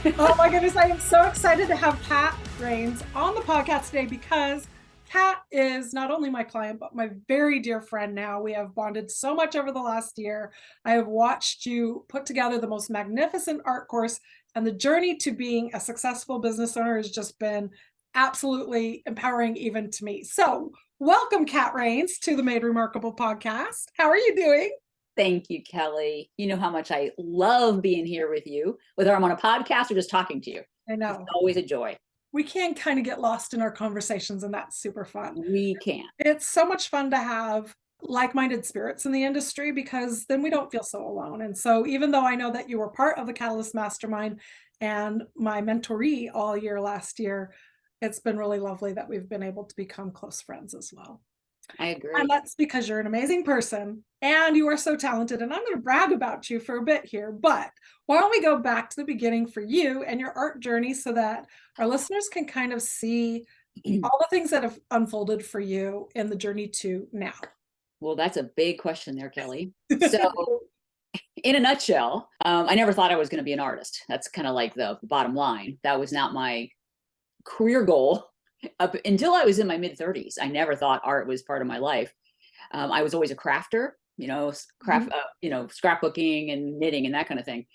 Oh my goodness, I am so excited to have Kat Rains on the podcast today because Kat is not only my client, but my very dear friend now. We have bonded so much over the last year. I have watched you put together the most magnificent art course, and the journey to being a successful business owner has just been absolutely empowering even to me. So welcome, Kat Rains, to the Made Remarkable podcast. How are you doing? Thank you, Kelly. You know how much I love being here with you, whether I'm on a podcast or just talking to you. I It's know. always a joy. We can kind of get lost in our conversations, and that's super fun. We can. It's so much fun to have like-minded spirits in the industry because then we don't feel so alone. And so even though I know that you were part of the Catalyst Mastermind and my mentoree all year last year, it's been really lovely that we've been able to become close friends as well. I And agree. that's because you're an amazing person and you are so talented. And I'm going to brag about you for a bit here, but why don't we go back to the beginning for you and your art journey so that our listeners can kind of see all the things that have unfolded for you in the journey to now. Well, that's a big question there, Kelly. So, in a nutshell, I never thought I was going to be an artist. That's kind of like the bottom line. That was not my career goal up until I was in my mid 30s. I never thought art was part of my life. I was always a crafter, scrapbooking and knitting and that kind of thing.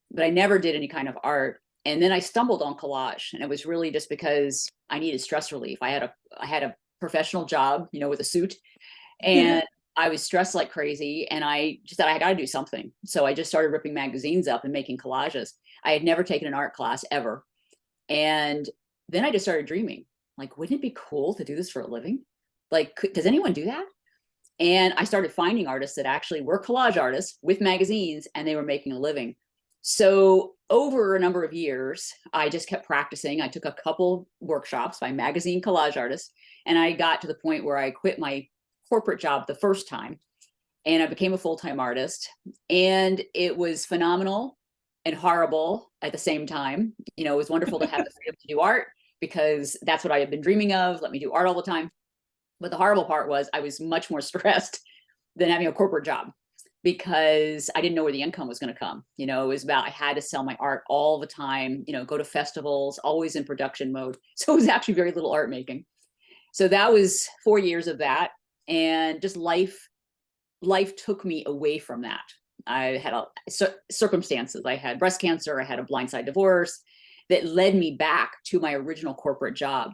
But I never did any kind of art. And then I stumbled on collage, and it was really just because I needed stress relief. I had a professional job, with a suit, Yeah. and I was stressed like crazy. And I just thought I got to do something. So I just started ripping magazines up and making collages. I had never taken an art class ever. And then I just started dreaming, like, wouldn't it be cool to do this for a living? Like, does anyone do that? And I started finding artists that actually were collage artists with magazines, and they were making a living. So over a number of years, I just kept practicing. I took a couple workshops by magazine collage artists, and I got to the point where I quit my corporate job the first time, and I became a full-time artist. And it was phenomenal and horrible at the same time. It was wonderful to have the freedom to do art because that's what I had been dreaming of. Let me do art all the time. But the horrible part was I was much more stressed than having a corporate job because I didn't know where the income was going to come. It was about, I had to sell my art all the time, go to festivals, always in production mode. So it was actually very little art making. So that was 4 years of that. And just life took me away from that. I had circumstances. I had breast cancer. I had a blindside divorce that led me back to my original corporate job.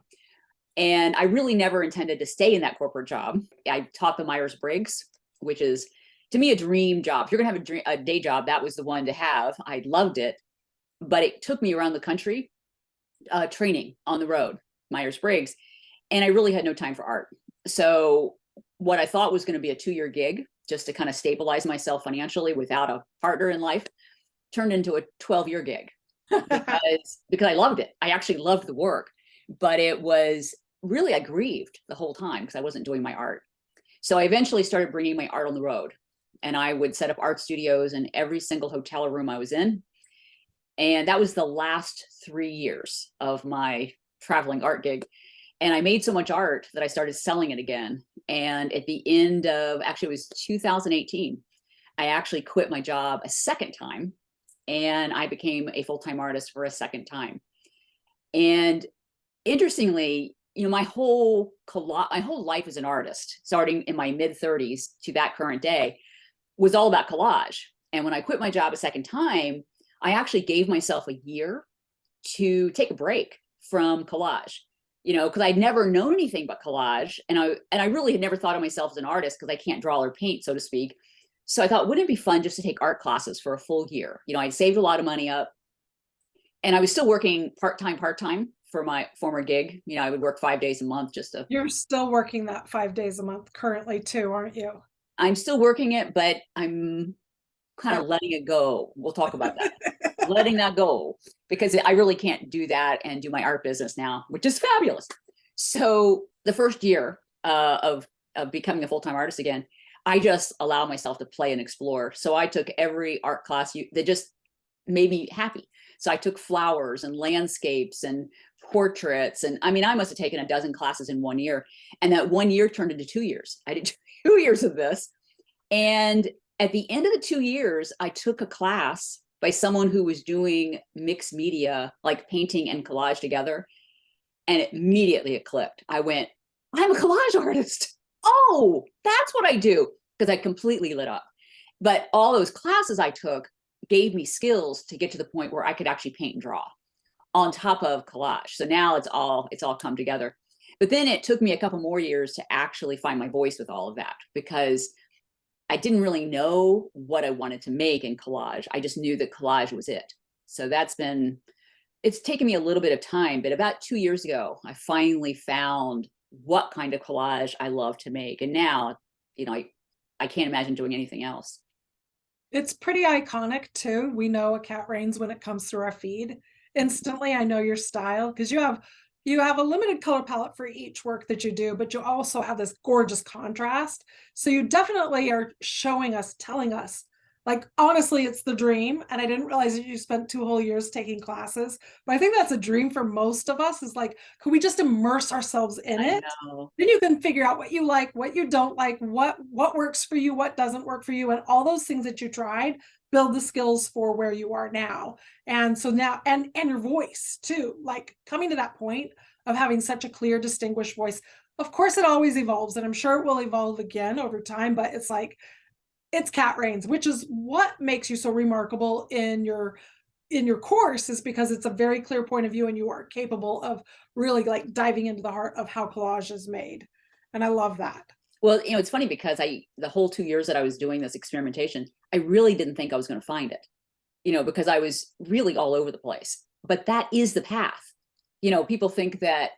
And I really never intended to stay in that corporate job. I taught the Myers-Briggs, which is, to me, a dream job. If you're going to have a day job, that was the one to have. I loved it. But it took me around the country, training on the road, Myers-Briggs. And I really had no time for art. So what I thought was going to be a 2-year gig, just to kind of stabilize myself financially without a partner in life, turned into a 12-year gig because I loved it. I actually loved the work, but it was really, I grieved the whole time because I wasn't doing my art. So I eventually started bringing my art on the road, and I would set up art studios in every single hotel room I was in. And that was the last 3 years of my traveling art gig. And I made so much art that I started selling it again. And at the end of, actually, it was 2018, I actually quit my job a second time, and I became a full-time artist for a second time. And interestingly, my whole life as an artist, starting in my mid 30s to that current day, was all about collage. And when I quit my job a second time, I actually gave myself a year to take a break from collage, because I'd never known anything but collage. And I really had never thought of myself as an artist because I can't draw or paint, so to speak. So I thought, wouldn't it be fun just to take art classes for a full year? I'd saved a lot of money up, and I was still working part-time for my former gig. I would work 5 days a month just to. You're still working that 5 days a month currently too, aren't you? I'm still working it, but I'm kind Yeah. of letting it go. We'll talk about that. Letting that go, because I really can't do that and do my art business now, which is fabulous. So the first year of becoming a full-time artist again, I just allow myself to play and explore. So I took every art class that just made me happy. So I took flowers and landscapes and portraits. And I mean, I must have taken a dozen classes in 1 year. And that 1 year turned into 2 years. I did 2 years of this. And at the end of the 2 years, I took a class by someone who was doing mixed media, like painting and collage together. And immediately it clicked. I went, I'm a collage artist. Oh, that's what I do. Because I completely lit up. But all those classes I took gave me skills to get to the point where I could actually paint and draw on top of collage. So now it's all come together. But then it took me a couple more years to actually find my voice with all of that, because I didn't really know what I wanted to make in collage. I just knew that collage was it. So it's taken me a little bit of time, but about 2 years ago, I finally found what kind of collage I love to make. And now, I can't imagine doing anything else. It's pretty iconic too. We know a Cat Rains when it comes through our feed. Instantly, I know your style because you have a limited color palette for each work that you do, but you also have this gorgeous contrast. So you definitely are showing us, telling us, like, honestly, it's the dream. And I didn't realize that you spent 2 whole years taking classes, but I think that's a dream for most of us, is like, could we just immerse ourselves in it? Then you can figure out what you like, what you don't like, what works for you, what doesn't work for you, and all those things that you tried build the skills for where you are now. And so now, and your voice too, like coming to that point of having such a clear, distinguished voice. Of course, it always evolves, and I'm sure it will evolve again over time, but it's like, it's Cat Rains, which is what makes you so remarkable in your course, is because it's a very clear point of view and you are capable of really like diving into the heart of how collage is made. And I love that. Well, it's funny because the whole 2 years that I was doing this experimentation, I really didn't think I was going to find it, because I was really all over the place. But that is the path. People think that,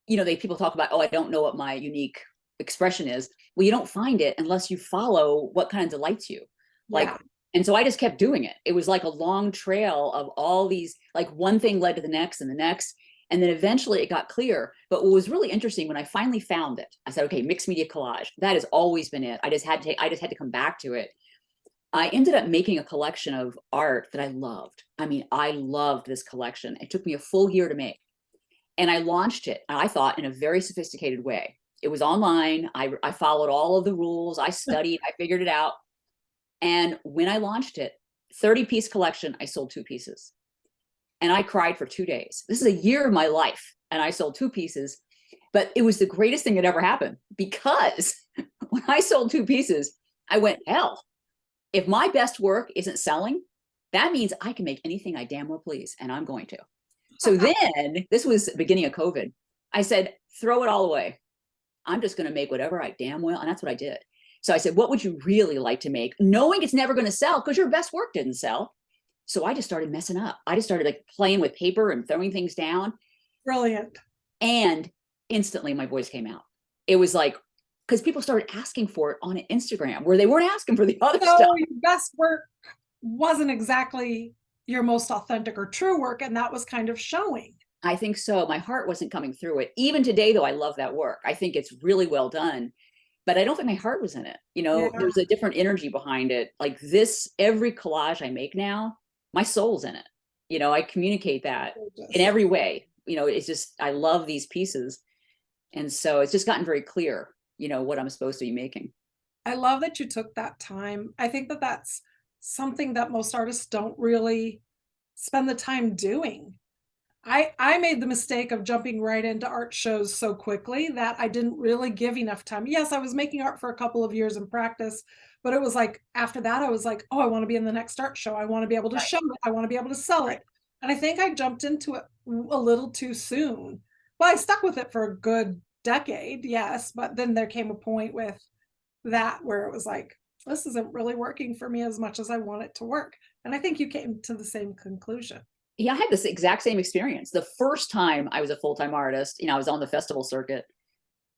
people talk about, oh, I don't know what my unique expression is. Well, you don't find it unless you follow what kind of delights you. Like, and so I just kept doing it. It was like a long trail of all these, like one thing led to the next and the next. And then eventually it got clear. But what was really interesting, when I finally found it, I said, okay, mixed media collage, that has always been it. I just had to come back to it. I ended up making a collection of art that I loved. I mean, I loved this collection. It took me a full year to make. And I launched it, I thought, in a very sophisticated way. It was online. I followed all of the rules. I studied, I figured it out. And when I launched it, 30-piece collection, I sold 2 pieces. And I cried for 2 days. This is a year of my life. And I sold 2 pieces. But it was the greatest thing that ever happened, because when I sold 2 pieces, I went, hell, if my best work isn't selling, that means I can make anything I damn well please. And I'm going to. So then, this was the beginning of COVID. I said, throw it all away. I'm just going to make whatever I damn well. And that's what I did. So I said, what would you really like to make? Knowing it's never going to sell because your best work didn't sell. So I just started messing up. I just started like playing with paper and throwing things down. Brilliant. And instantly my voice came out. It was like, because people started asking for it on Instagram where they weren't asking for the other stuff. Your best work wasn't exactly your most authentic or true work. And that was kind of showing. I think so. My heart wasn't coming through it. Even today, though, I love that work. I think it's really well done, but I don't think my heart was in it. There's a different energy behind it. Like this, every collage I make now, my soul's in it. I communicate that in every way. It's just, I love these pieces. And so it's just gotten very clear, what I'm supposed to be making. I love that you took that time. I think that that's something that most artists don't really spend the time doing. I made the mistake of jumping right into art shows so quickly that I didn't really give enough time. Yes, I was making art for a couple of years in practice, but it was like, after that, I was like, oh, I want to be in the next art show. I want to be able to show it. I want to be able to sell it. And I think I jumped into it a little too soon. Well, I stuck with it for a good decade, yes, but then there came a point with that where it was like, this isn't really working for me as much as I want it to work. And I think you came to the same conclusion. Yeah, I had this exact same experience. The first time I was a full-time artist, I was on the festival circuit.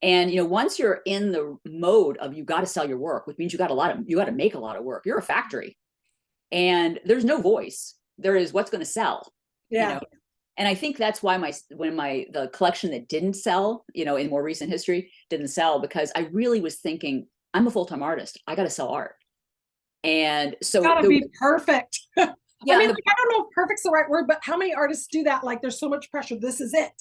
And, once you're in the mode of you got to sell your work, which means you got to make a lot of work. You're a factory and there's no voice. There is what's going to sell. Yeah. And I think that's why the collection that didn't sell, in more recent history didn't sell, because I really was thinking, I'm a full-time artist. I got to sell art. And so gotta be perfect. Yeah, I mean, I don't know if perfect's the right word, but how many artists do that? Like, there's so much pressure. This is it.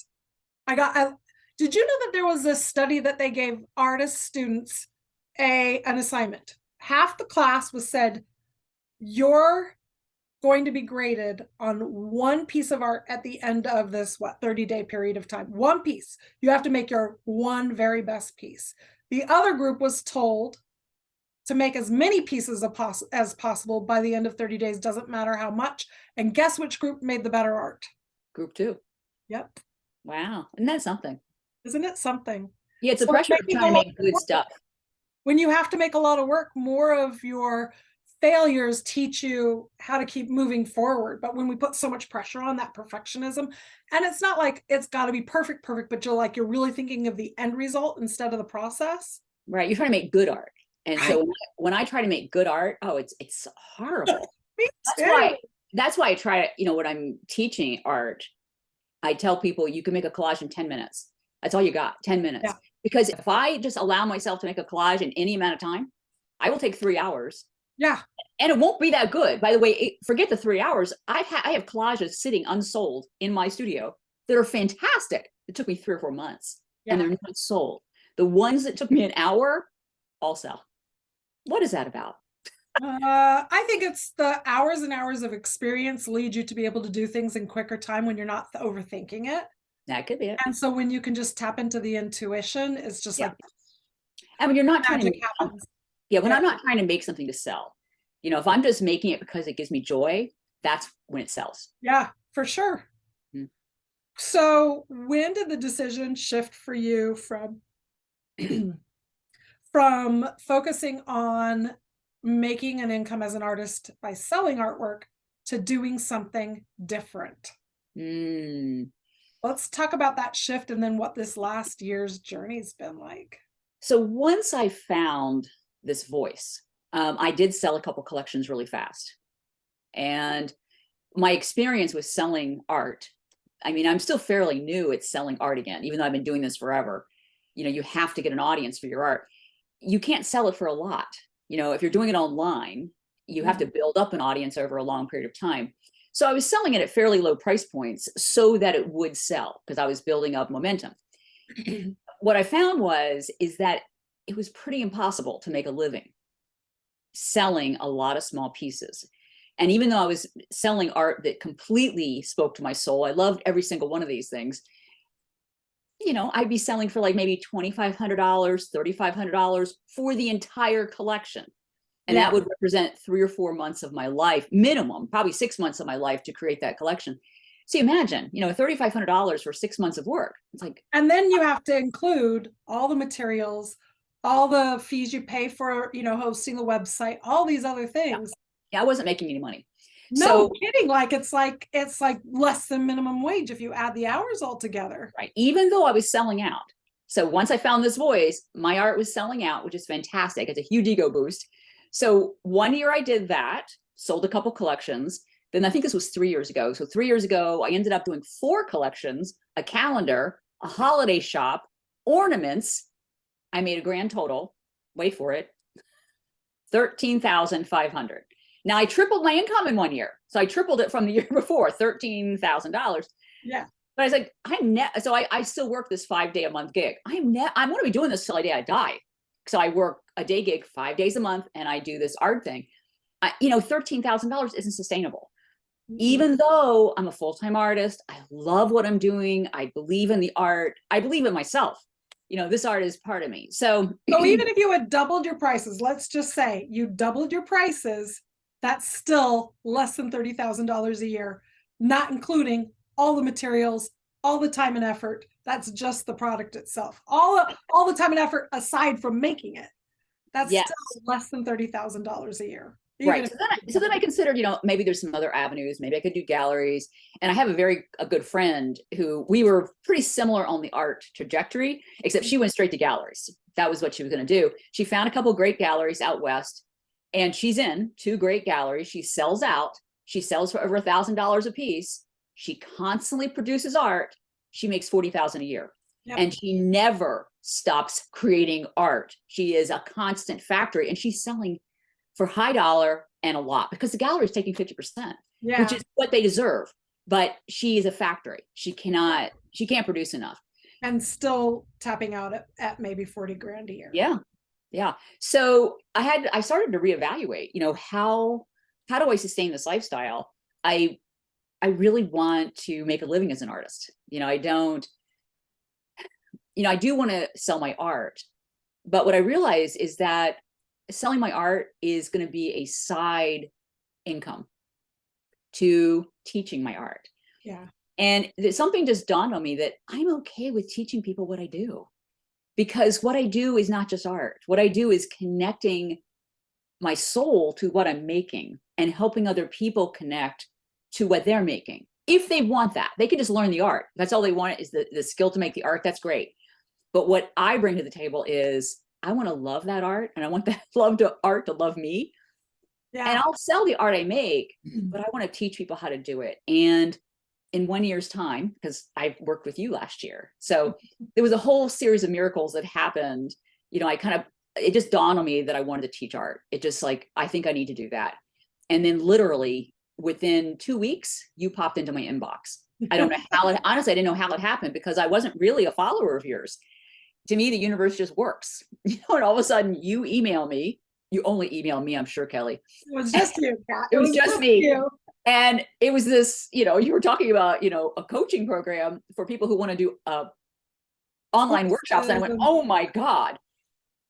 Did you know that there was a study that they gave artist students an assignment? Half the class was said, your going to be graded on one piece of art at the end of this, 30-day period of time. One piece. You have to make your one very best piece. The other group was told to make as many pieces as possible by the end of 30 days, doesn't matter how much. And guess which group made the better art? Group 2. Yep. Wow. Isn't that something? Isn't it something? Yeah, it's a pressure of trying to make good stuff. When you have to make a lot of work, more of your failures teach you how to keep moving forward. But when we put so much pressure on that perfectionism, and it's not like it's got to be perfect, but you're really thinking of the end result instead of the process. Right. You're trying to make good art. And right. So when I try to make good art, oh, it's horrible. Me too. That's why I try to, when I'm teaching art, I tell people you can make a collage in 10 minutes. That's all you got, 10 minutes. Yeah. Because if I just allow myself to make a collage in any amount of time, I will take 3 hours. Yeah. And it won't be that good. By the way, forget the 3 hours. I have collages sitting unsold in my studio that are fantastic. It took me 3 or 4 months and they're not sold. The ones that took me an hour, all sell. What is that about? I think it's the hours and hours of experience lead you to be able to do things in quicker time when you're not overthinking it. That could be it. And so when you can just tap into the intuition, it's just like, I mean, you're not trying to happens. When I'm not trying to make something to sell, if I'm just making it because it gives me joy, that's when it sells. Yeah, for sure. Mm-hmm. So when did the decision shift for you from from focusing on making an income as an artist by selling artwork to doing something different? Let's talk about that shift and then what this last year's journey's been like. So once I found this voice, I did sell a couple collections really fast. And my experience with selling art, I mean, I'm still fairly new at selling art again, even though I've been doing this forever. You have to get an audience for your art. You can't sell it for a lot. If you're doing it online, you have to build up an audience over a long period of time. So I was selling it at fairly low price points so that it would sell because I was building up momentum. What I found is that it was pretty impossible to make a living selling a lot of small pieces. And even though I was selling art that completely spoke to my soul, I loved every single one of these things. I'd be selling for like maybe $2,500, $3,500 for the entire collection. And that would represent 3 or 4 months of my life, minimum, probably 6 months of my life to create that collection. So imagine, $3,500 for 6 months of work. It's like, and then you have to include all the materials, all the fees you pay for, hosting the website, all these other things. Yeah, I wasn't making any money. No kidding. It's like less than minimum wage if you add the hours all together. Right. Even though I was selling out. So once I found this voice, my art was selling out, which is fantastic. It's a huge ego boost. So 1 year I did that, sold a couple collections. Then I think this was 3 years ago. So 3 years ago, I ended up doing 4 collections, a calendar, a holiday shop, ornaments. I made a grand total, wait for it, $13,500. Now I tripled my income in 1 year. So I tripled it from the year before, $13,000. Yeah. But I was like, so I still work this 5-day-a-month gig. I'm going to be doing this till the day I die. So I work a day gig 5 days a month and I do this art thing. $13,000 isn't sustainable. Even though I'm a full-time artist, I love what I'm doing. I believe in the art. I believe in myself. This art is part of me. So even if you had doubled your prices, let's just say you doubled your prices, that's still less than $30,000 a year, not including all the materials, all the time and effort. That's just the product itself. All the time and effort aside from making it. That's still less than $30,000 a year. Right. So then I considered, maybe there's some other avenues. Maybe I could do galleries. And I have a good friend who we were pretty similar on the art trajectory, except she went straight to galleries. That was what she was going to do. She found a couple great galleries out west and she's in 2 great galleries. She sells out. She sells for over $1,000 a piece. She constantly produces art. She makes $40,000 a year. Yep. And she never stops creating art. She is a constant factory and she's selling for high dollar and a lot because the gallery is taking 50%, which is what they deserve. But she is a factory. She can't produce enough. And still tapping out at maybe 40 grand a year. Yeah. Yeah. So I started to reevaluate, how how do I sustain this lifestyle? I really want to make a living as an artist. I don't, I do want to sell my art, but what I realize is that selling my art is going to be a side income to teaching my art. Yeah. And something just dawned on me that I'm okay with teaching people what I do, because what I do is not just art. What I do is connecting my soul to what I'm making and helping other people connect to what they're making. If they want that, they can just learn the art. That's all they want is the skill to make the art. That's great. But what I bring to the table is I want to love that art, and I want that art to love me. Yeah. And I'll sell the art I make, but I want to teach people how to do it. And in 1 year's time, because I worked with you last year, so there was a whole series of miracles that happened. It just dawned on me that I wanted to teach art. It just I think I need to do that. And then literally within 2 weeks, you popped into my inbox. I don't know how honestly, I didn't know how it happened, because I wasn't really a follower of yours. To me, the universe just works, and all of a sudden you email me. You only email me, I'm sure, Kellee. It was just you, Kat. It was just me. You. And it was this, you were talking about, a coaching program for people who want to do online workshops. And I went, oh my God,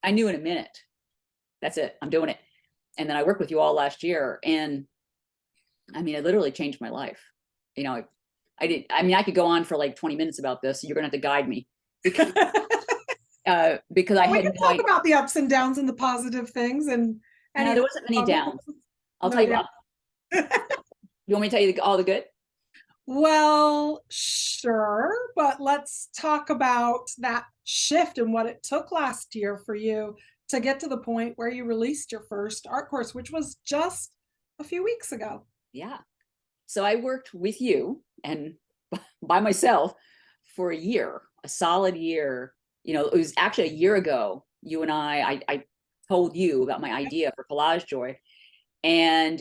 I knew in a minute. That's it. I'm doing it. And then I worked with you all last year. And it literally changed my life. I could go on for like 20 minutes about this. You're going to have to guide me. Because I had to talk about the ups and downs and the positive things. And no, there wasn't many downs. I'll tell you what. You want me to tell you all the good? Well, sure. But let's talk about that shift and what it took last year for you to get to the point where you released your first art course, which was just a few weeks ago. Yeah. So I worked with you and by myself for a year, a solid year. It was actually a year ago, you and I told you about my idea for Collage Joy. And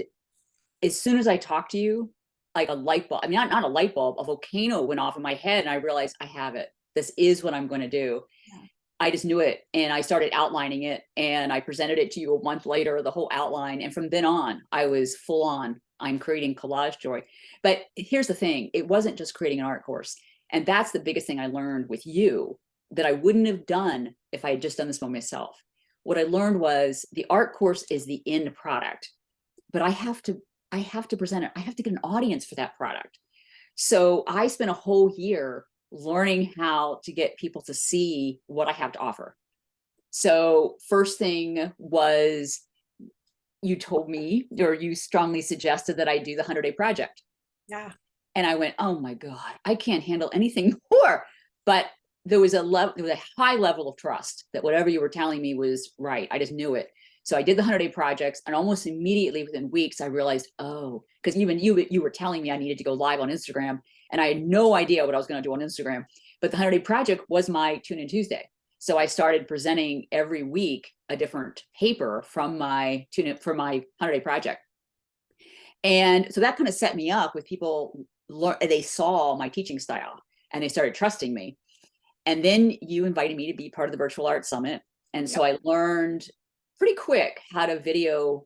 as soon as I talked to you, like a light bulb, not a light bulb, a volcano went off in my head, and I realized I have it. This is what I'm going to do. Yeah. I just knew it. And I started outlining it, and I presented it to you a month later, the whole outline. And from then on, I was full on. I'm creating Collage Joy. But here's the thing. It wasn't just creating an art course. And that's the biggest thing I learned with you that I wouldn't have done if I had just done this by myself. What I learned was the art course is the end product, but I have to present it. I have to get an audience for that product. So I spent a whole year learning how to get people to see what I have to offer. So first thing was, you told me, or you strongly suggested that I do the 100-day project. Yeah. And I went, oh my God, I can't handle anything more. But there was a high level of trust that whatever you were telling me was right. I just knew it. So I did the 100-day projects, and almost immediately within weeks, I realized, oh, because even you were telling me I needed to go live on Instagram, and I had no idea what I was going to do on Instagram. But the 100-day project was my Tune In Tuesday. So I started presenting every week a different paper from my 100-day project. And so that kind of set me up with people. They saw my teaching style and they started trusting me. And then you invited me to be part of the Virtual Art Summit. And so I learned pretty quick how to video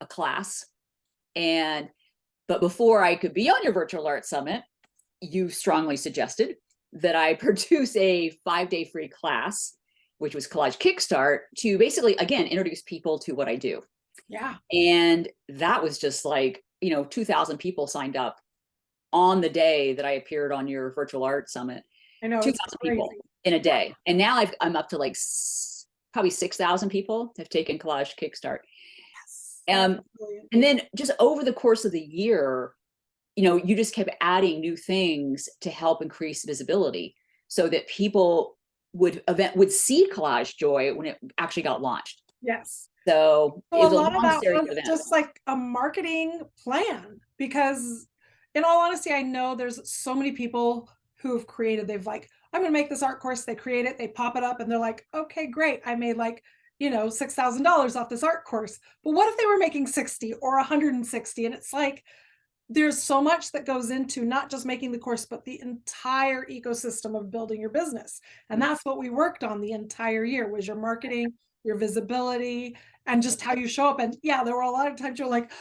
a class. But before I could be on your Virtual Art Summit, you strongly suggested that I produce a 5-day free class, which was Collage Kickstart, to basically, again, introduce people to what I do. Yeah. And that was just like, 2,000 people signed up on the day that I appeared on your Virtual Art Summit. I know, 2,000 people in a day. And now I'm up to like probably 6,000 people have taken Collage Kickstart. Yes. And then just over the course of the year, you just kept adding new things to help increase visibility so that people would see Collage Joy when it actually got launched. Yes. So a lot of that was just like a marketing plan, because in all honesty, I know there's so many people who have created, they've like, I'm going to make this art course. They create it, they pop it up, and they're like, okay, great. I made like, $6,000 off this art course. But what if they were making 60 or 160? And it's like, there's so much that goes into not just making the course, but the entire ecosystem of building your business. And that's what we worked on the entire year, was your marketing, your visibility, and just how you show up. And yeah, there were a lot of times you're like,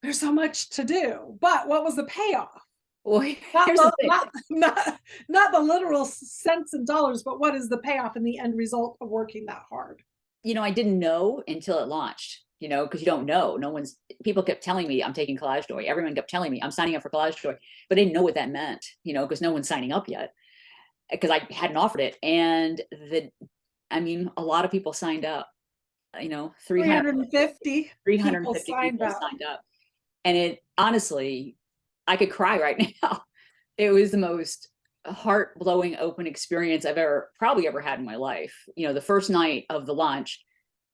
there's so much to do. But what was the payoff? Well, Not here's the the thing. not the literal cents and dollars, but what is the payoff and the end result of working that hard? I didn't know until it launched, because you don't know. People kept telling me I'm taking Collage Joy. Everyone kept telling me I'm signing up for Collage Joy, but I didn't know what that meant, because no one's signing up yet because I hadn't offered it. And a lot of people signed up, 350 350 people signed people up. signed up. And it honestly, I could cry right now. It was the most heart blowing open experience I've probably ever had in my life. The first night of the launch,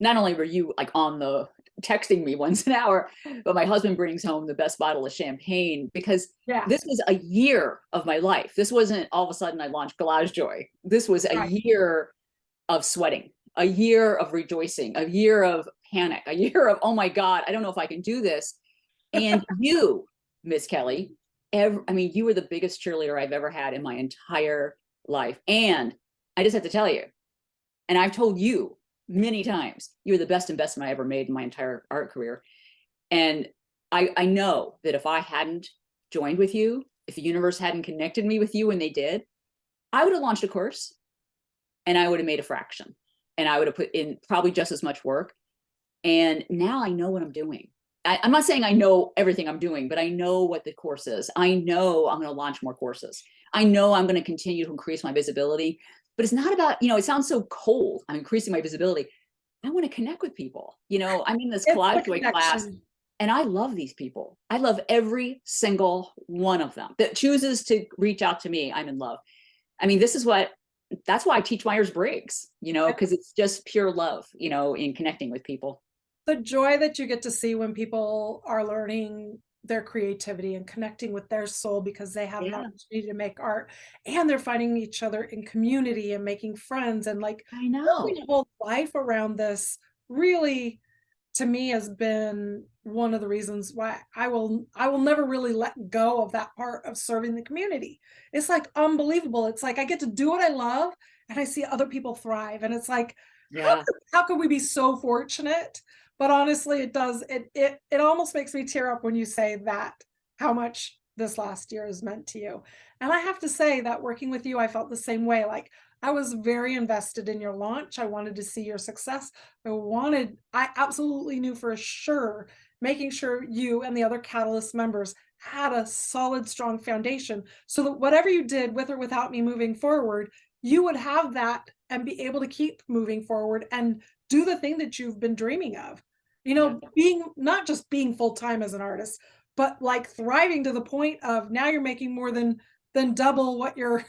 not only were you like on the texting me once an hour, but my husband brings home the best bottle of champagne because Yeah, this was a year of my life. This wasn't all of a sudden I launched Collage Joy. This was a right. year of sweating, a year of rejoicing, a year of panic, a year of, oh my God, I don't know if I can do this. And you, Miss Kellee, you were the biggest cheerleader I've ever had in my entire life. And I just have to tell you, and I've told you many times, you're the best investment I ever made in my entire art career. And I know that if I hadn't joined with you, if the universe hadn't connected me with you when they did, I would have launched a course and I would have made a fraction and I would have put in probably just as much work. And now I know what I'm doing. I'm not saying I know everything I'm doing, but I know what the course is. I know I'm going to launch more courses. I know I'm going to continue to increase my visibility, but it's not about, it sounds so cold. I'm increasing my visibility. I want to connect with people. I'm in this Collage Joy class and I love these people. I love every single one of them that chooses to reach out to me. I'm in love. That's why I teach Myers-Briggs, because it's just pure love, in connecting with people. The joy that you get to see when people are learning their creativity and connecting with their soul because they have an opportunity to make art and they're finding each other in community and making friends and like I know building a whole life around this really to me has been one of the reasons why I will never really let go of that part of serving the community. It's like unbelievable. It's like I get to do what I love and I see other people thrive and it's like how could we be so fortunate? But honestly, it almost makes me tear up when you say that, how much this last year has meant to you. And I have to say that working with you, I felt the same way. Like I was very invested in your launch. I wanted to see your success. I absolutely knew for sure, making sure you and the other Catalyst members had a solid, strong foundation so that whatever you did with or without me moving forward, you would have that and be able to keep moving forward and do the thing that you've been dreaming of. Being not just being full-time as an artist, but like thriving to the point of now you're making more than double what your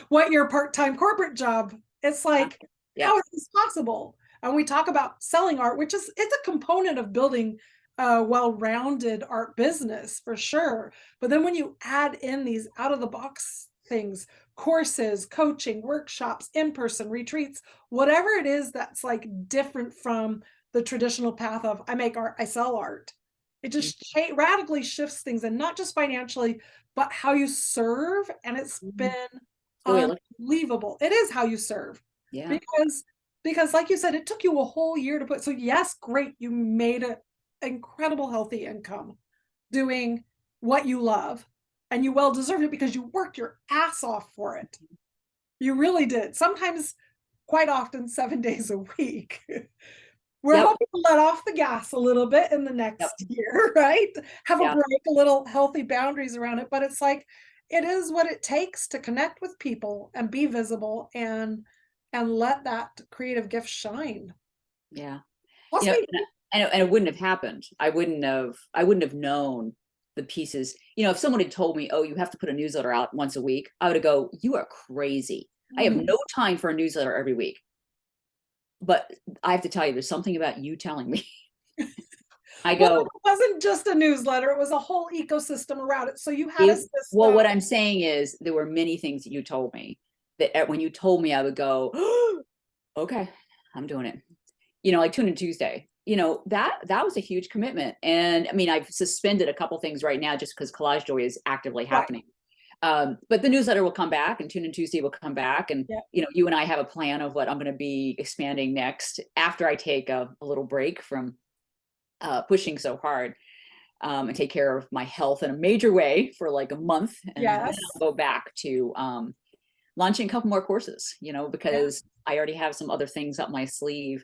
what your part-time corporate job. It's like, how is this possible? And we talk about selling art, which is it's a component of building a well-rounded art business for sure. But then when you add in these out-of-the-box things, courses, coaching, workshops, in-person retreats, whatever it is that's like different from the traditional path of I make art, I sell art. It just radically shifts things and not just financially, but how you serve. And it's been unbelievable. It is how you serve. Yeah. Because like you said, it took you a whole year to put, so yes, great. You made an incredible healthy income doing what you love and you well deserved it because you worked your ass off for it. You really did. Sometimes quite often 7 days a week. We're hoping to let off the gas a little bit in the next year, right? Have a break, a little healthy boundaries around it. But it's like, it is what it takes to connect with people and be visible and let that creative gift shine. Yeah. And it wouldn't have happened. I wouldn't have known the pieces. If someone had told me, oh, you have to put a newsletter out once a week, I would go, you are crazy. I have no time for a newsletter every week. But I have to tell you, there's something about you telling me. Well, it wasn't just a newsletter, it was a whole ecosystem around it. So you had a system. Well, what I'm saying is there were many things that you told me that when you told me, I would go, oh, okay, I'm doing it. Like Tune In Tuesday, that was a huge commitment. And I've suspended a couple things right now just because Collage Joy is actively happening. But the newsletter will come back and Tune In Tuesday will come back. And, you and I have a plan of what I'm going to be expanding next after I take a little break from pushing so hard. and take care of my health in a major way for like a month. And then Yes. I'll go back to launching a couple more courses, because I already have some other things up my sleeve,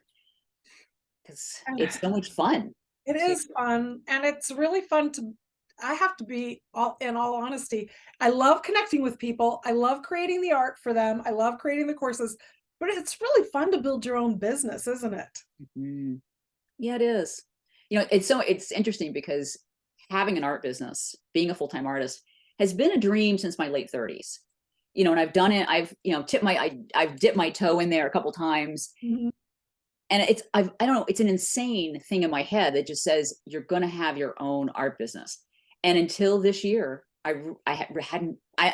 because it's so much fun. It is fun, and it's really fun to I have to be in all honesty, I love connecting with people. I love creating the art for them. I love creating the courses, but it's really fun to build your own business, isn't it? Mhm. Yeah, it is. It's interesting because having an art business, being a full-time artist, has been a dream since my late 30s. And I've done it. I've, I've dipped my toe in there a couple times. Mhm. And I don't know, it's an insane thing in my head that just says you're going to have your own art business. And until this year, I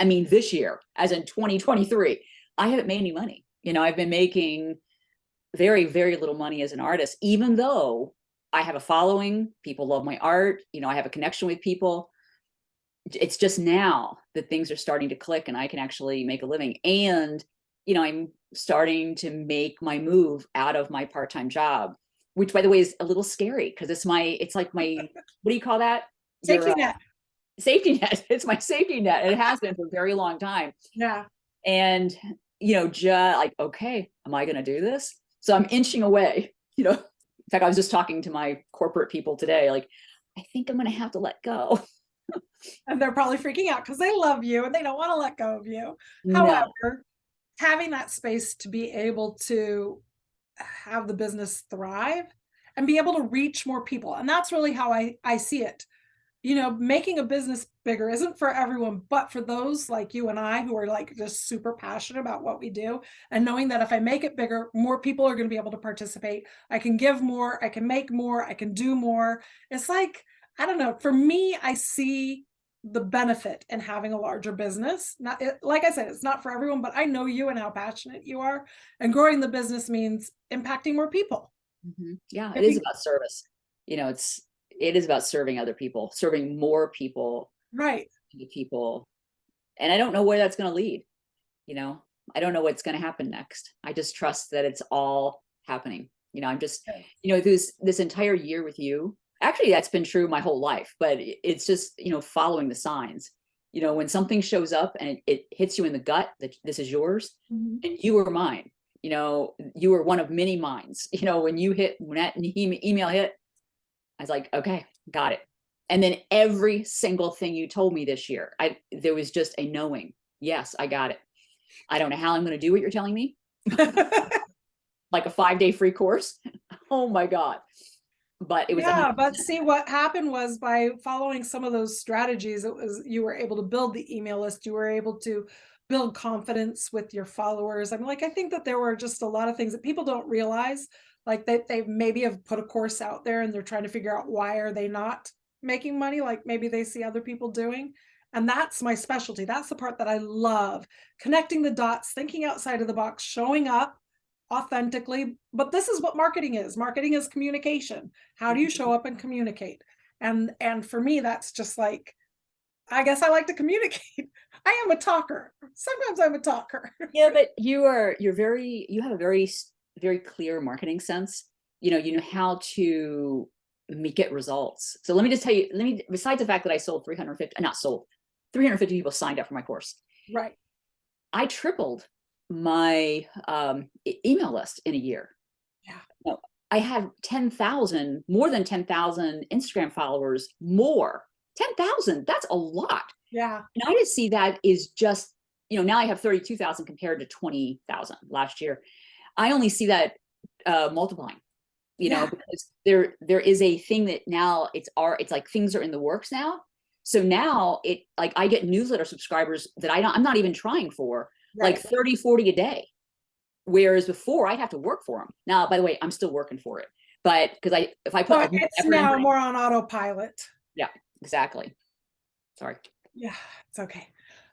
mean, this year, as in 2023, I haven't made any money. I've been making very, very little money as an artist, even though I have a following, people love my art, I have a connection with people. It's just now that things are starting to click and I can actually make a living. And, I'm starting to make my move out of my part-time job, which by the way is a little scary because it's like my, what do you call that? Safety net. Safety net. It's my safety net. It has been for a very long time. Yeah. And, just like, okay, am I going to do this? So I'm inching away, in fact, I was just talking to my corporate people today, like, I think I'm going to have to let go. And they're probably freaking out because they love you and they don't want to let go of you. No. However, having that space to be able to have the business thrive and be able to reach more people. And that's really how I see it. Making a business bigger isn't for everyone, but for those like you and I who are like just super passionate about what we do, and knowing that if I make it bigger, more people are going to be able to participate. I can give more, I can make more, I can do more. It's like, I don't know, for me, I see the benefit in having a larger business. Like I said, it's not for everyone, but I know you and how passionate you are. And growing the business means impacting more people. Yeah, it is about service. It is about serving other people, serving more people, Right. people. And I don't know where that's going to lead. I don't know what's going to happen next. I just trust that it's all happening. I'm just, this entire year with you, actually, that's been true my whole life, but it's just, following the signs. When something shows up and it hits you in the gut that this is yours, and you are mine, you were one of many minds, when that email hit, I was like, okay, got it. And then every single thing you told me this year, there was just a knowing, yes, I got it. I don't know how I'm going to do what you're telling me. Like a 5-day free course. Oh my God. But it was, but see, what happened was by following some of those strategies, you were able to build the email list. You were able to build confidence with your followers. I think that there were just a lot of things that people don't realize, like they maybe have put a course out there and they're trying to figure out why are they not making money, like maybe they see other people doing. And that's my specialty. That's the part that I love, connecting the dots, thinking outside of the box, showing up authentically. But this is what marketing is. Marketing is communication. How do you show up and communicate? And for me, that's just like, I guess I like to communicate. I am a talker. Sometimes I'm a talker. Yeah, but you have a very, very clear marketing sense. You know how to get results. So let me just tell you, besides the fact that I sold 350 people signed up for my course. Right. I tripled my email list in a year. Yeah. I have more than 10,000 Instagram followers more. 10,000, that's a lot. Yeah. And I just see that is just, now I have 32,000 compared to 20,000 last year. I only see that multiplying, because there is a thing that now it's like things are in the works now. So now I get newsletter subscribers that I'm not even trying for, right. Like 30, 40 a day. Whereas before I'd have to work for them. Now, by the way, I'm still working for it, but if I put it's now more on autopilot. Yeah, exactly. Sorry. Yeah, it's okay.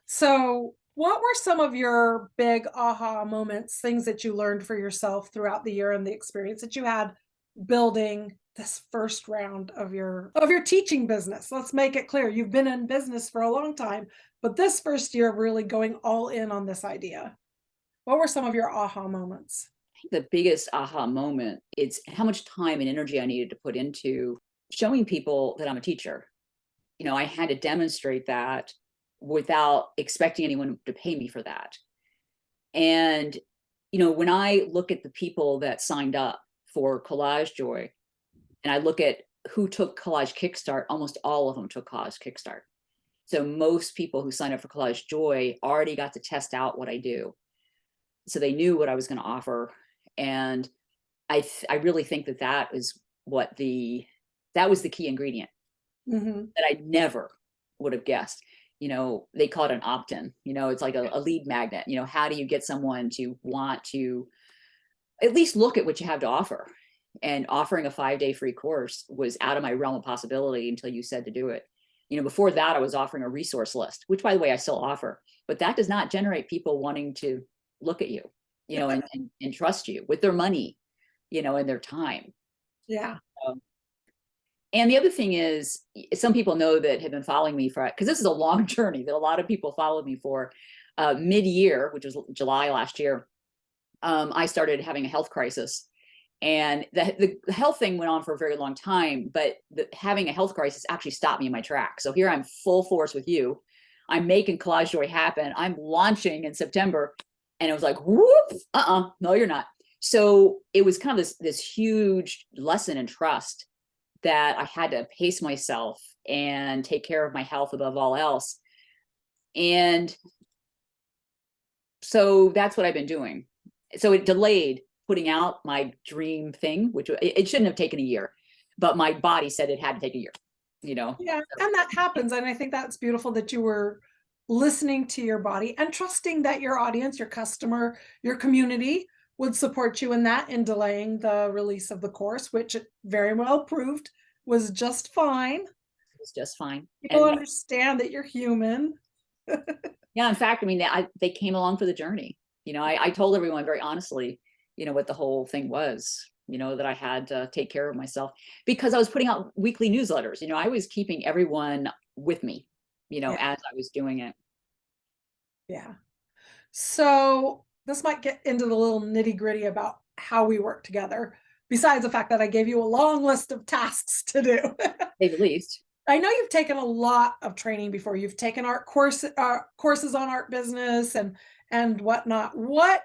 So what were some of your big aha moments, things that you learned for yourself throughout the year and the experience that you had building this first round of your teaching business? Let's make it clear. You've been in business for a long time, but this first year of really going all in on this idea. What were some of your aha moments? I think the biggest aha moment is how much time and energy I needed to put into showing people that I'm a teacher. I had to demonstrate that without expecting anyone to pay me for that. And, when I look at the people that signed up for Collage Joy, and I look at who took Collage Kickstart, almost all of them took Collage Kickstart. So most people who signed up for Collage Joy already got to test out what I do. So they knew what I was going to offer. And I really think that was the key ingredient that I never would have guessed. They call it an opt-in. It's like a lead magnet. How do you get someone to want to at least look at what you have to offer? And offering a 5-day free course was out of my realm of possibility until you said to do it. Before that, I was offering a resource list, which, by the way, I still offer, but that does not generate people wanting to look at you, and trust you with their money, and their time. Yeah. And the other thing is, some people know that have been following me because this is a long journey that a lot of people followed me for. Mid-year, which was July last year, I started having a health crisis. And the health thing went on for a very long time, but having a health crisis actually stopped me in my track. So here I'm full force with you. I'm making Collage Joy happen. I'm launching in September. And it was like, whoop, no, you're not. So it was kind of this huge lesson in trust that I had to pace myself and take care of my health above all else. And so that's what I've been doing. So it delayed putting out my dream thing, which it shouldn't have taken a year, but my body said it had to take a year, Yeah, and that happens. And I think that's beautiful that you were listening to your body and trusting that your audience, your customer, your community would support you in that, in delaying the release of the course, which it very well proved was just fine. It was just fine. People understand that you're human. Yeah, in fact, I mean, they came along for the journey. I told everyone very honestly, what the whole thing was, that I had to take care of myself because I was putting out weekly newsletters. I was keeping everyone with me, Yeah. as I was doing it. Yeah. So this might get into the little nitty-gritty about how we work together, besides the fact that I gave you a long list of tasks to do. Say the least. I know you've taken a lot of training before. You've taken art courses on art business and whatnot. What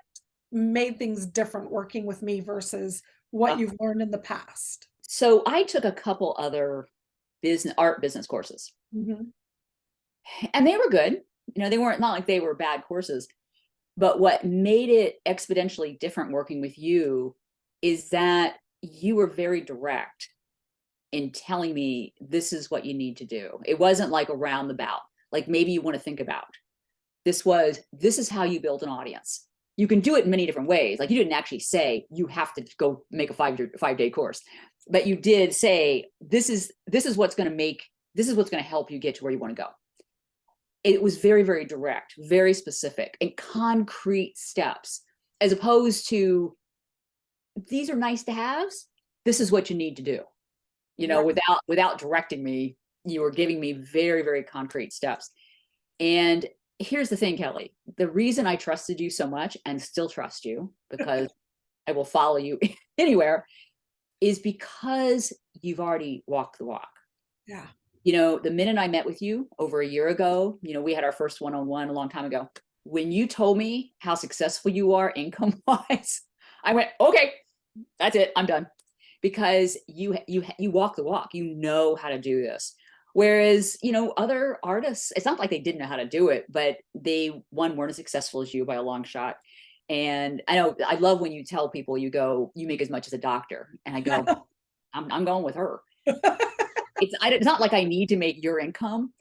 made things different working with me versus what you've learned in the past? So I took a couple other art business courses, and they were good. They weren't not like they were bad courses, but what made it exponentially different working with you is that you were very direct in telling me this is what you need to do. It wasn't like a roundabout, like maybe you want to think about. This is how you build an audience. You can do it in many different ways. Like you didn't actually say you have to go make a 5-day course, but you did say this is what's going to help you get to where you want to go. It was very, very direct, very specific, and concrete steps, as opposed to these are nice to haves. This is what you need to do. Without directing me, you were giving me very, very concrete steps. And here's the thing, Kellee, the reason I trusted you so much and still trust you, because I will follow you anywhere, is because you've already walked the walk. Yeah. The minute I met with you over a year ago, we had our first one-on-one a long time ago. When you told me how successful you are income-wise, I went, okay, that's it, I'm done. Because you walk the walk, you know how to do this. Whereas, other artists, it's not like they didn't know how to do it, but they, weren't as successful as you by a long shot. And I love when you tell people, you make as much as a doctor. And I go, I'm going with her. It's not like I need to make your income,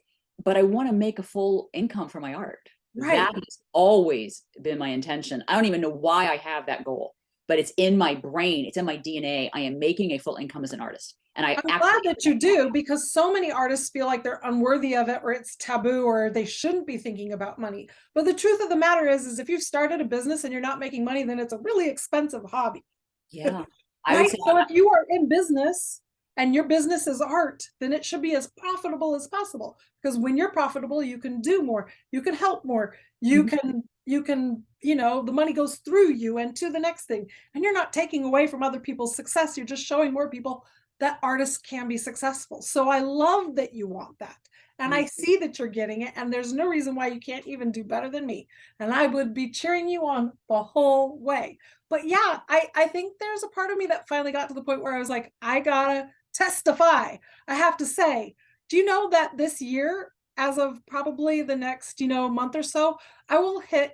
but I want to make a full income for my art. Right. That has always been my intention. I don't even know why I have that goal, but it's in my brain. It's in my DNA. I am making a full income as an artist. And I'm glad that you do, because so many artists feel like they're unworthy of it, or it's taboo, or they shouldn't be thinking about money. But the truth of the matter is if you've started a business and you're not making money, then it's a really expensive hobby. Yeah. Right? So if you are in business and your business is art, then it should be as profitable as possible. Because when you're profitable, you can do more, you can help more, you can, the money goes through you and to the next thing. And you're not taking away from other people's success. You're just showing more people that artists can be successful. So I love that you want that. and I see that you're getting it, and there's no reason why you can't even do better than me. And I would be cheering you on the whole way. But yeah, I think there's a part of me that finally got to the point where I was like, I gotta testify. I have to say, do you know that this year, as of probably the next, month or so, I will hit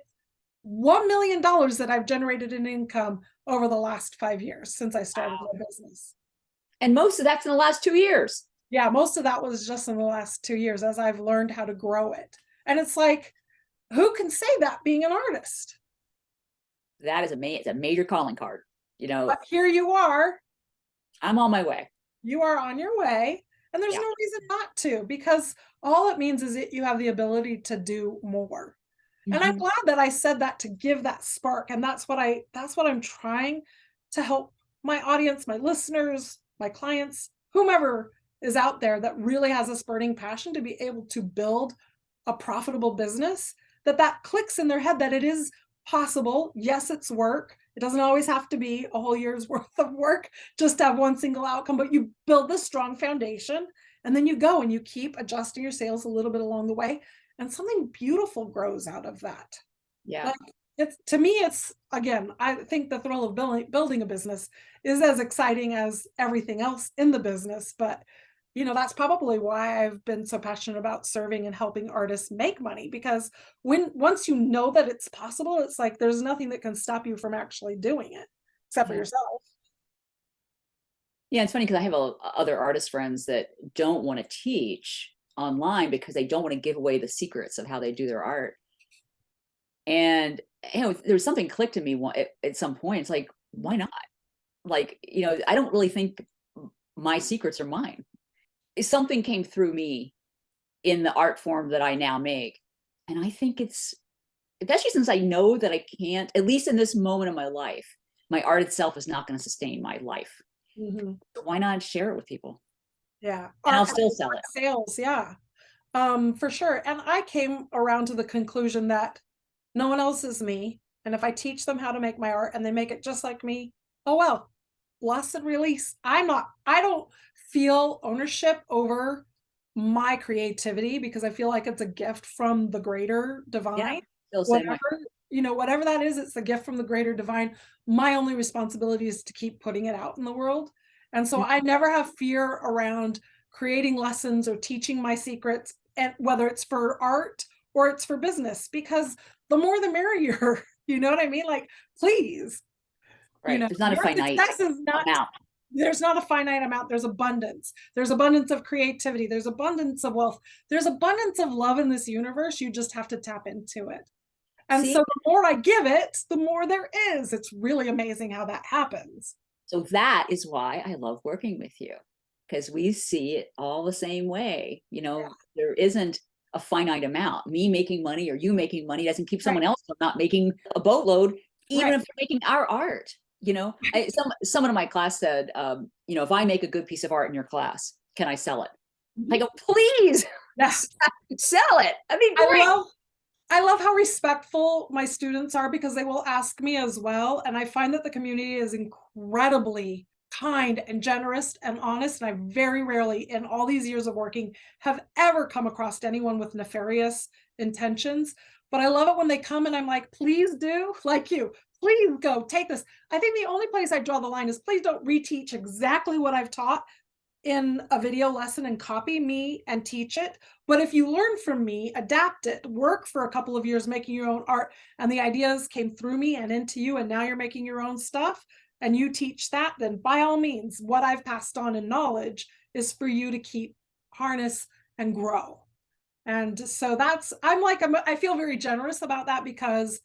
$1 million that I've generated in income over the last 5 years since I started my business. And most of that's in the last 2 years. Yeah, most of that was just in the last 2 years as I've learned how to grow it. And it's like, who can say that being an artist? That is it's a major calling card. But here you are. I'm on my way. You are on your way. And there's no reason not to, because all it means is that you have the ability to do more. And I'm glad that I said that to give that spark. And that's what I'm trying to help my audience, my listeners, my clients, whomever is out there that really has this burning passion to be able to build a profitable business, that clicks in their head that it is possible. Yes, it's work. It doesn't always have to be a whole year's worth of work just to have one single outcome, but you build this strong foundation and then you go and you keep adjusting your sales a little bit along the way. And something beautiful grows out of that. Yeah. Like, to me, it's, again, I think the thrill of building a business is as exciting as everything else in the business. But, that's probably why I've been so passionate about serving and helping artists make money, because once you know that it's possible, it's like there's nothing that can stop you from actually doing it except for yourself. Yeah, it's funny because I have other artist friends that don't want to teach online because they don't want to give away the secrets of how they do their art. And there was something clicked in me at some point. It's like, why not? Like, I don't really think my secrets are mine. Something came through me in the art form that I now make. And I think especially since I know that I can't, at least in this moment of my life, my art itself is not going to sustain my life. So why not share it with people? Yeah. And I'll still sell it. Sales, yeah. For sure. And I came around to the conclusion that no one else is me. And if I teach them how to make my art and they make it just like me, oh well, blessed release. I don't feel ownership over my creativity because I feel like it's a gift from the greater divine. Yeah, whatever that is, it's a gift from the greater divine. My only responsibility is to keep putting it out in the world. And so I never have fear around creating lessons or teaching my secrets, and whether it's for art or it's for business, because the more the merrier. You know what I mean? Like, please. Right. There's not a finite amount. There's not a finite amount. There's abundance. There's abundance of creativity. There's abundance of wealth. There's abundance of love in this universe. You just have to tap into it. And so the more I give it, the more there is. It's really amazing how that happens. So that is why I love working with you, because we see it all the same way. There isn't a finite amount. Me making money or you making money doesn't keep someone else from not making a boatload, even if they're making our art. Someone in my class said, if I make a good piece of art in your class, can I sell it? I go, please, yes, sell it. I mean, great. I love how respectful my students are, because they will ask me as well. And I find that the community is incredibly kind and generous and honest. And I very rarely in all these years of working have ever come across anyone with nefarious intentions. But I love it when they come and I'm like, please do, like you, please go take this. I think the only place I draw the line is please don't reteach exactly what I've taught in a video lesson and copy me and teach it. But if you learn from me, adapt it, work for a couple of years making your own art, and the ideas came through me and into you, and now you're making your own stuff, and you teach that, then by all means, what I've passed on in knowledge is for you to keep, harness, and grow. And so I feel very generous about that, because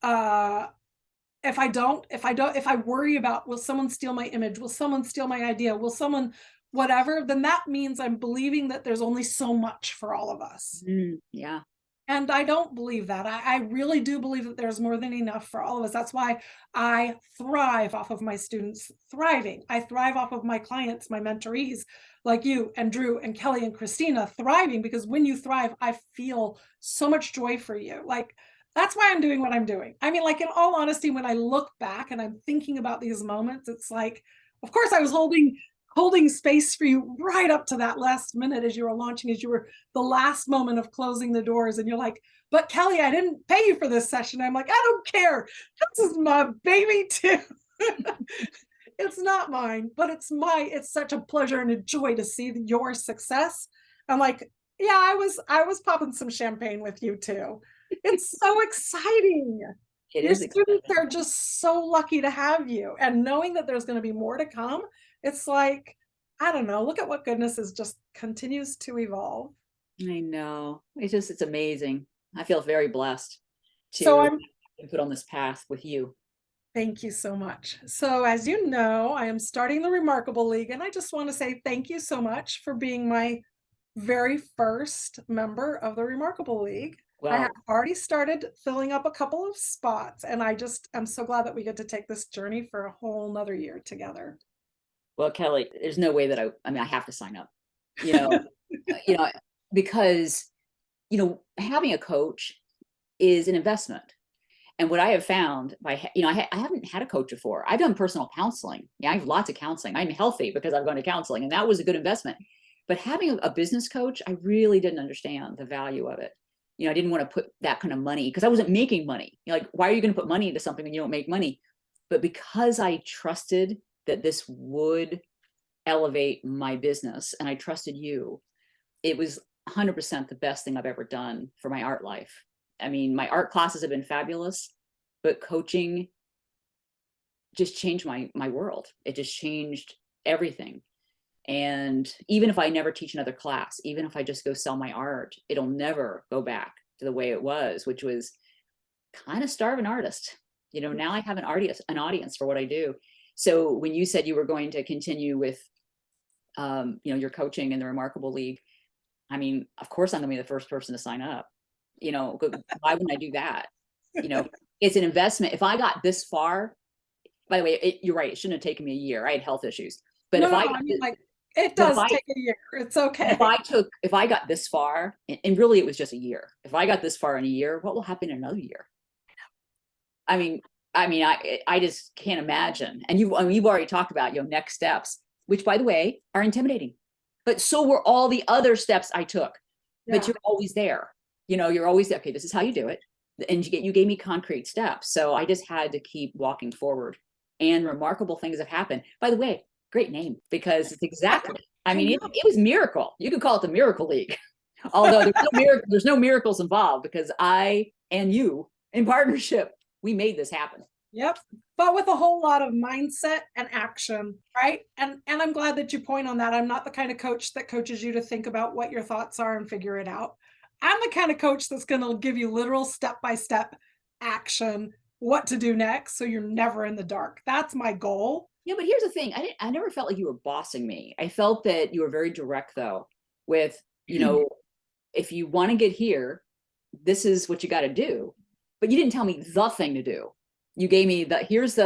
if I worry about, will someone steal my image? Will someone steal my idea? Will someone whatever, then that means I'm believing that there's only so much for all of us. Yeah. And I don't believe that. I really do believe that there's more than enough for all of us. That's why I thrive off of my students thriving. I thrive off of my clients, my mentorees, like you and Drew and Kellee and Christina, thriving, because when you thrive, I feel so much joy for you. Like, that's why I'm doing what I'm doing. I mean, like, in all honesty, when I look back and I'm thinking about these moments, it's like, of course I was holding holding space for you right up to that last minute as you were launching, as you were the last moment of closing the doors. And you're like, but Kellee, I didn't pay you for this session. I'm like, I don't care. This is my baby too. It's not mine, but it's such a pleasure and a joy to see your success. I'm like, yeah, I was popping some champagne with you too. It's so exciting. It Your is students exciting. are just so lucky to have you. And knowing that there's going to be more to come, it's like, I don't know, look at what goodness is just continues to evolve. I know. It's amazing. I feel very blessed So to I'm be put on this path with you. Thank you so much. So, as you know, I am starting the Remarkable League, and I just want to say thank you so much for being my very first member of the Remarkable League. I have Well, already started filling up a couple of spots, and I'm so glad that we get to take this journey for a whole nother year together. well, Kellee, there's no way that I mean, I have to sign up, you know, you know, because, having a coach is an investment. And what I have found I haven't had a coach before. I've done personal counseling. Yeah, I have lots of counseling. I'm healthy because I've gone to counseling, and that was a good investment. But having a business coach, I really didn't understand the value of it. I didn't want to put that kind of money because I wasn't making money. Like, why are you going to put money into something when you don't make money? But because I trusted that this would elevate my business and I trusted you, it was 100% the best thing I've ever done for my art life. I mean, my art classes have been fabulous, but coaching just changed my world. It just changed everything. And even if I never teach another class, even if I just go sell my art, it'll never go back to the way it was, which was kind of starve an artist. Now I have an audience for what I do. So when you said you were going to continue with, your coaching in the Remarkable League, I mean, of course I'm gonna be the first person to sign up. Why wouldn't I do that? It's an investment. If I got this far, by the way, you're right, it shouldn't have taken me a year. I had health issues. But No, if no, I I mean, like, it but if does I take a year. It's if okay. I got this far, and really it was just a year. If I got this far in a year, what will happen in another year? I mean, I just can't imagine. And you've already talked about, next steps, which by the way are intimidating. But so were all the other steps I took. But Yeah. you're always there. You're always there. Okay, this is how you do it. And you gave me concrete steps. So I just had to keep walking forward. And remarkable things have happened. By the way, great name, because it's exactly, I I mean, know. it was miracle. You could call it the Miracle League. Although there's no miracles involved, because I and you in partnership, we made this happen. Yep. But with a whole lot of mindset and action, right? And I'm glad that you point on that. I'm not the kind of coach that coaches you to think about what your thoughts are and figure it out. I'm the kind of coach that's going to give you literal step-by-step action, what to do next, so you're never in the dark. That's my goal. Yeah, but here's the thing. I never felt like you were bossing me. I felt that you were very direct, though, with, if you want to get here, this is what you got to do. But you didn't tell me the thing to do. You gave me here's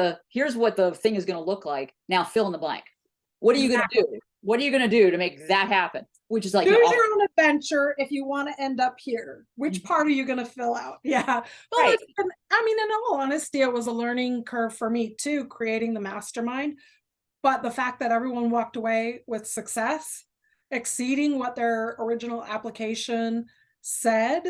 what the thing is going to look like. Now fill in the blank. What are you going to do? What are you going to do to make that happen? Which is like, choose your own adventure if you want to end up here. Which part are you going to fill out? Yeah. Well, right. I mean, in all honesty, it was a learning curve for me too, creating the mastermind. But the fact that everyone walked away with success, exceeding what their original application said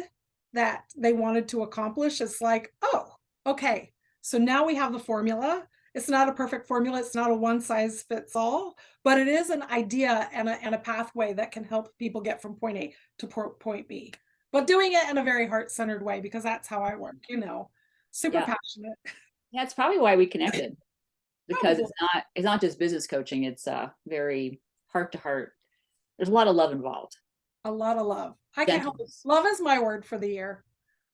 that they wanted to accomplish, it's like, oh, okay. So now we have the formula. It's not a perfect formula. It's not a one size fits all, but it is an idea and a pathway that can help people get from point A to point B, but doing it in a very heart-centered way, because that's how I work, super passionate. Yeah, it's probably why we connected, because Probably. it's not just business coaching. It's very heart to heart. There's a lot of love involved. A lot of love. I can't help it. Love is my word for the year.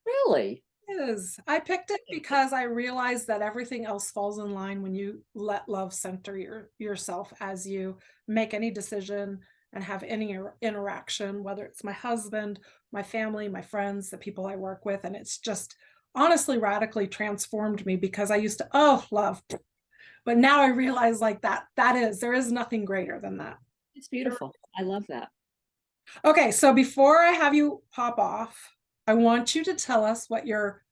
Really? Is. I picked it because I realized that everything else falls in line when you let love center yourself as you make any decision and have any interaction, whether it's my husband, my family, my friends, the people I work with. And it's just honestly radically transformed me, because I used to, oh, love. But now I realize like there is nothing greater than that. It's beautiful. I love that. Okay, so before I have you pop off, I want you to tell us what your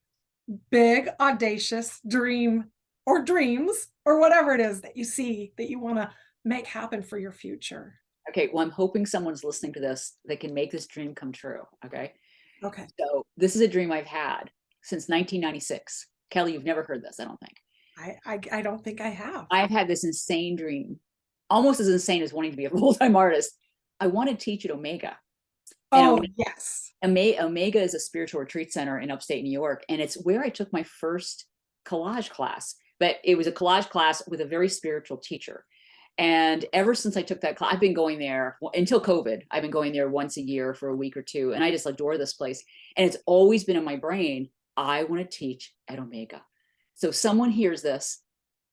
big, audacious dream or dreams or whatever it is that you see that you want to make happen for your future? Okay, well, I'm hoping someone's listening to this that can make this dream come true. Okay. Okay. So this is a dream I've had since 1996. Kellee, you've never heard this, I don't think. I don't think I have. I've had this insane dream, almost as insane as wanting to be a full-time artist. I want to teach at Omega. Oh, yes. Omega is a spiritual retreat center in upstate New York, and it's where I took my first collage class. But it was a collage class with a very spiritual teacher. And ever since I took that class, I've been going there until COVID. I've been going there once a year for a week or two, and I just adore this place. And it's always been in my brain, I want to teach at Omega. So if someone hears this,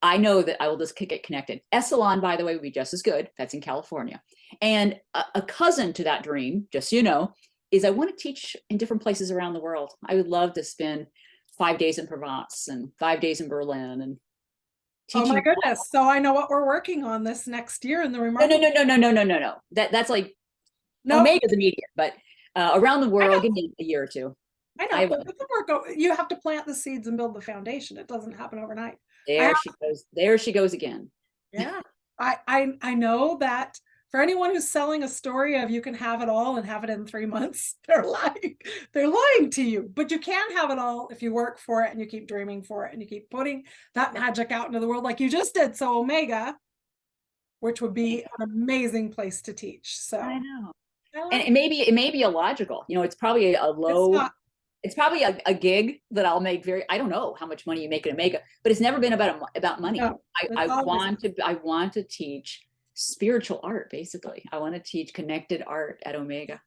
I know that I will just get connected. Esalen, by the way, would be just as good. That's in California. And a cousin to that dream, just so you know, is I want to teach in different places around the world. I would love to spend 5 days in Provence and 5 days in Berlin and teaching. Oh my goodness. So I know what we're working on this next year in the No. That's like, no, Omega's immediate, but around the world, give me a year or two. I know, but with the work, you have to plant the seeds and build the foundation. It doesn't happen overnight. There she goes again. Yeah. I know that for anyone who's selling a story of you can have it all and have it in 3 months, they're lying to you. But you can have it all if you work for it and you keep dreaming for it and you keep putting that magic out into the world like you just did. So Omega, which would be an amazing place to teach. So I know. And it may be illogical. You know, it's probably a low. It's probably a gig that I'll make I don't know how much money you make at Omega, but it's never been about money. No, I want to teach spiritual art, basically. I want to teach connected art at Omega.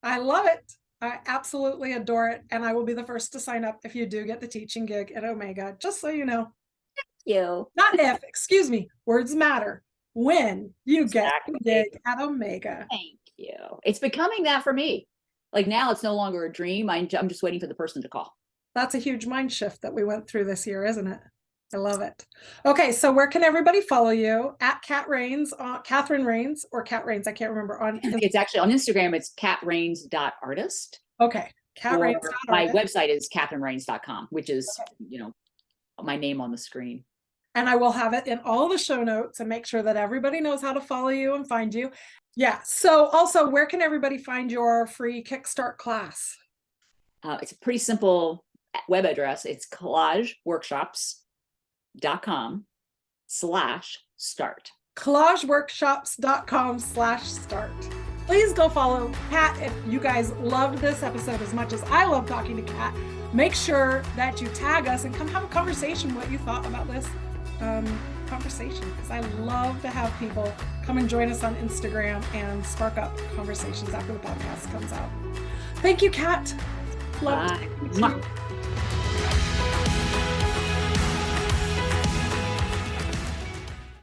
I love it. I absolutely adore it. And I will be the first to sign up if you do get the teaching gig at Omega, just so you know. Thank you. Not if, excuse me, words matter. When you get the gig at Omega. Thank you. It's becoming that for me. Like now it's no longer a dream. I'm just waiting for the person to call. That's a huge mind shift that we went through this year, isn't it? I love it. Okay, so where can everybody follow you? At Cat Rains, Catherine Rains or Cat Rains? I can't remember. It's actually on Instagram. It's catrains.artist. Okay, catrains.artist. My website is catherinerains.com, which is my name on the screen. And I will have it in all the show notes and make sure that everybody knows how to follow you and find you. Yeah. So also, where can everybody find your free Kickstart class? It's a pretty simple web address. It's collageworkshops.com/start. collageworkshops.com/start. Please go follow Kat. If you guys loved this episode as much as I love talking to Kat, make sure that you tag us and come have a conversation what you thought about this conversation, because I love to have people come and join us on Instagram and spark up conversations after the podcast comes out. Thank you, Kat. Love to